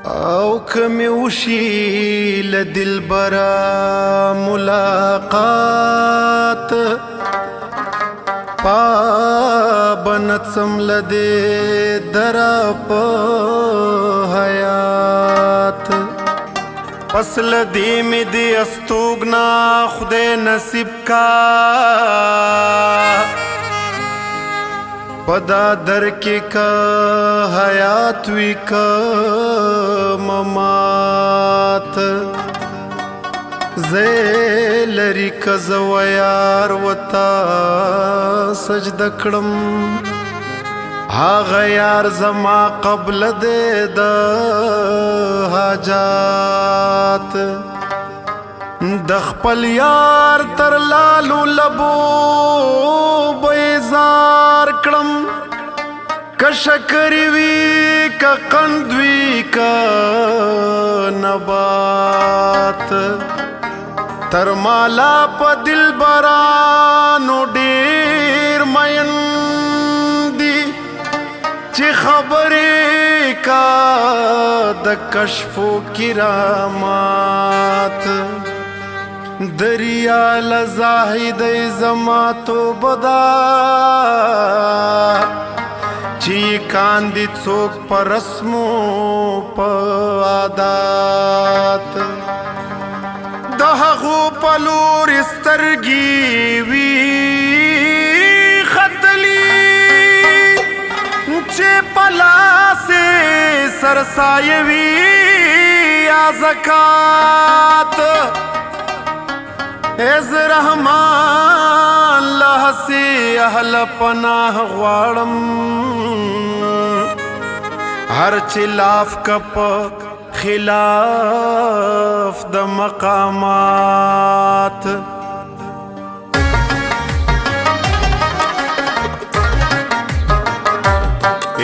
او کمی وشی لدلبرا ملاقات پابنت سملده درا پا حیات پس لدی می دی استوگنا خدای نصیب کا پدا در کے کا حیات وی کا ممات زیلری کا زویار وطا سجد کڑم آغا یار زما قبل دے دا حاجات دخپل یار تر لالو لبو بیزار کڑم کا شکری وی کا قندوی کا نبات تر مالا پا دل برانو دیر مین دی چی خبری کا د کشفو کرامات دریا لزاہد زماتو بدا چی کاندی څوک پر رسمو په عادات د هغو په لور سترګې وي ختلي چې په لاسې سرسایه وي یا زکات از رحمان لحسی اہل پناہ غوارم ہر چلاف کپ خلاف د مقامات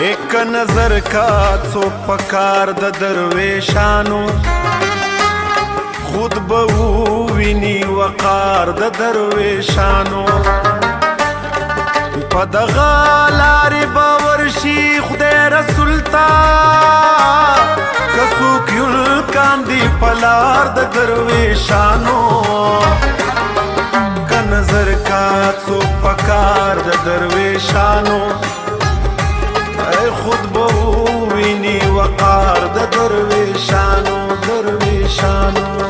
ایک نظر کا څو پکار د درویشانو خود بہو وینی وقار د درویشانو پا دغا لاری باورشی خدای رسول تا کسوک یل کاندی پلار د درویشانو کا نظر کا څو پکار د درویشانو اے خود بہو وینی وقار د درویشانو درویشانو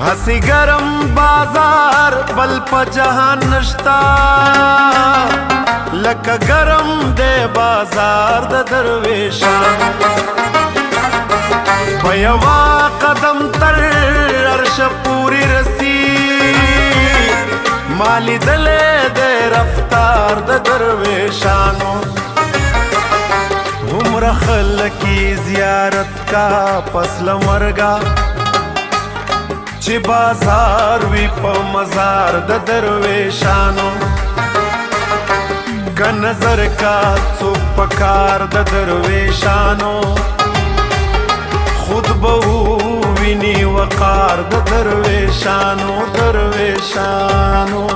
ہسی گرم بازار بل پا جہان نشتا لکا گرم دے بازار دا درویشان پیوا قدم تر عرش پوری رسی مالی دلے دے رفتار دا درویشانو عمر خلقی زیارت کا پسل مرگا چی بازار وی پا مزار د درویشانو کا نظر کا څو پکار د درویشانو خود بہو وینی وقار د درویشانو درویشانو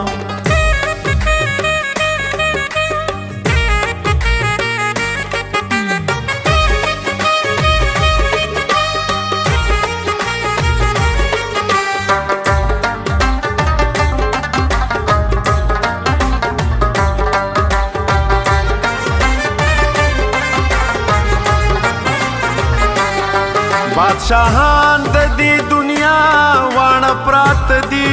بادشاہان د دی دنیا وان پرات دی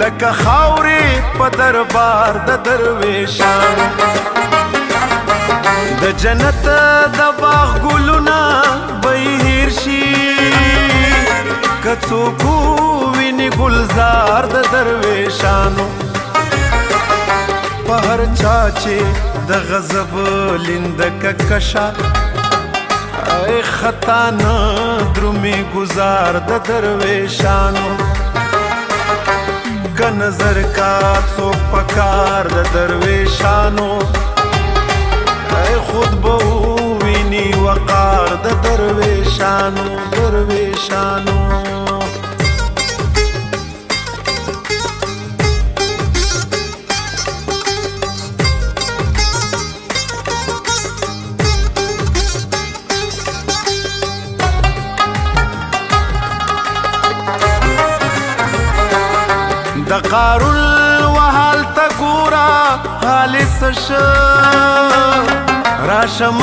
لکه خاورې په دربار د درویشان د جنت د باغ ګلونه بهیر شي که څوک ویني ګلزار د درویشانو بهر چا چې د غضب لندکه کشا ای خطا نه درومي گزار د درویشانو که نظر کا څوک پکار د درویشانو ای خود به ویني وقار د درویشانو درویشانو د قارون وحال تا ګورا حال سش راشم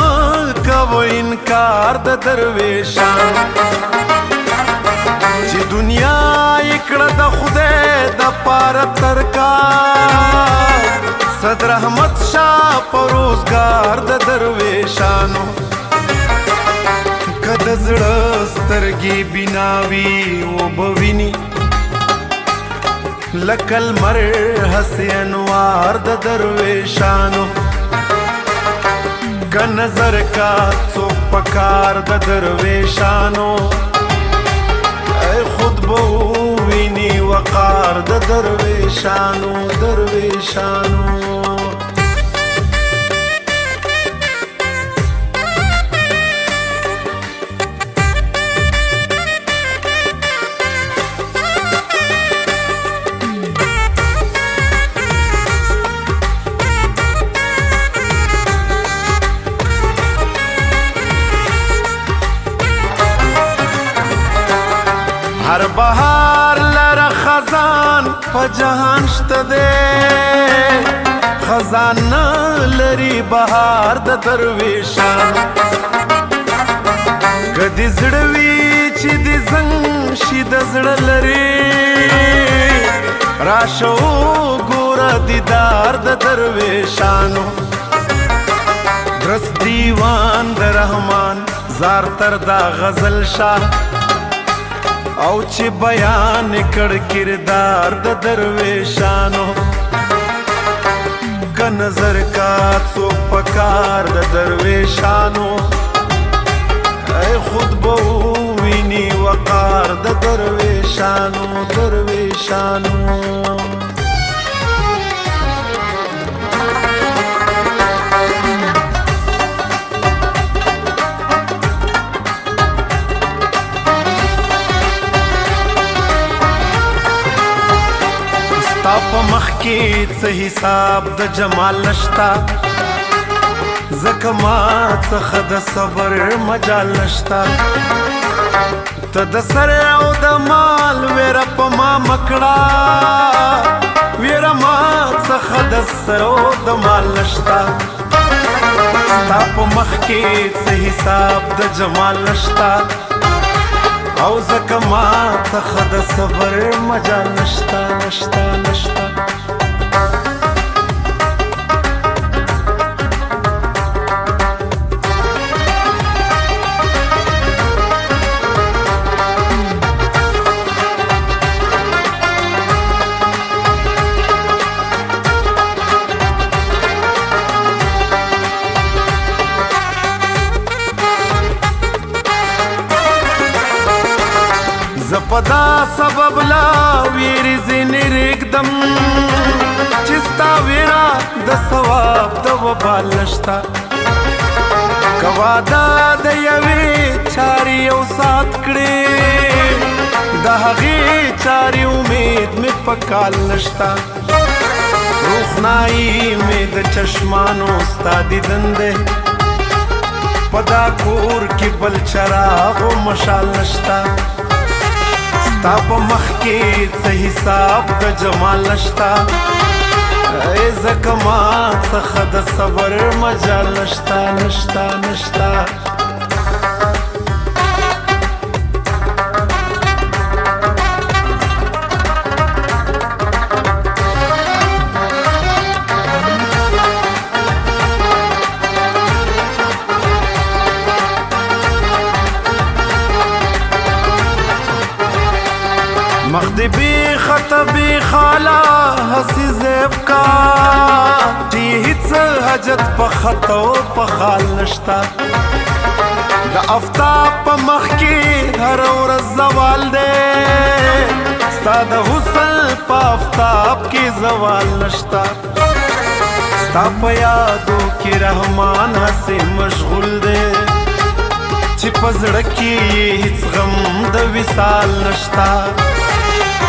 کو انکار د درویشان چې دنیا یکړه د خدای د پار ترکا صدر احمد شاه پروزګار د درویشانو کده زړه سترګې بناوي او بویني لکل مر حسی انوار د درویشانو که نظر کا څوک پکار د درویشانو ای خود به ویني وقار د درویشانو درویشانو هر بهار لره خزان په جهان شته دی خزان نه لري بهار د درویشان که دې زړه وي چې دې زنګ شي د زړه لري راشه وګوره دیدار د درویشانو درس دیوان د رحمان زار تر دا غزل شاه او چې بیان کړ کردار د درویشانو که نظر کا څوک پکار د درویشانو ای خود به ویني وقار د درویشانو درویشانو په مخ کې څه حساب د جمال نشتا زکه ما څخه د صبر مجال نشتا ته د سر او د مال ویره په ما مکړه ویره ما څخه د سر او د مال نشتا ستا په مخ کې څه حساب د جمال نشتا او زکه ما څخه د صبر مجال نشتا نشتا نشتا زپدا سبب لا ویری زینی ریکدم چستا ویرا د ثواب د وبال نشتا کوادا د یوی چاری او سات کړي د هغې چاری امید می پکال نشتا روښنايي می د چشمانو ستا دیدن دی پدا کور کې بل چراغ او مشال نشتا ستا په مخ کې څه حساب د جمال نشتا ای زکه ما څخه د صبر مجال نشتا نشتا نشتا مخدی بی خط بی خالا حسی زیب کا چی هیڅ حاجت په خط او په خال نشتا د افتاب په مخ کې هر ورځ زوال دی ستا د حسن په افتاب کې زوال نشتا ستا په یادو کې رحمان هسې مشغول دی چې په زړه کې هیڅ غم د وصال نشتا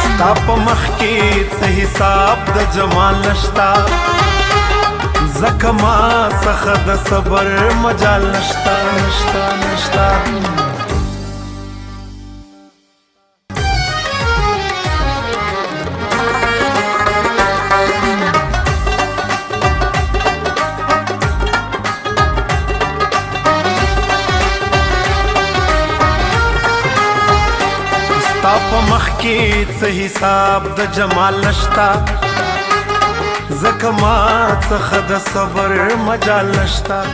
ستا په مخ کې څه حساب د جمال نشتا ځکه ما څخه د صبر مجال نشتا نشتا نشتا ستا په مخ کې څه حساب د جمال نشتا ځکه ما څخه د صبر مجال نشتا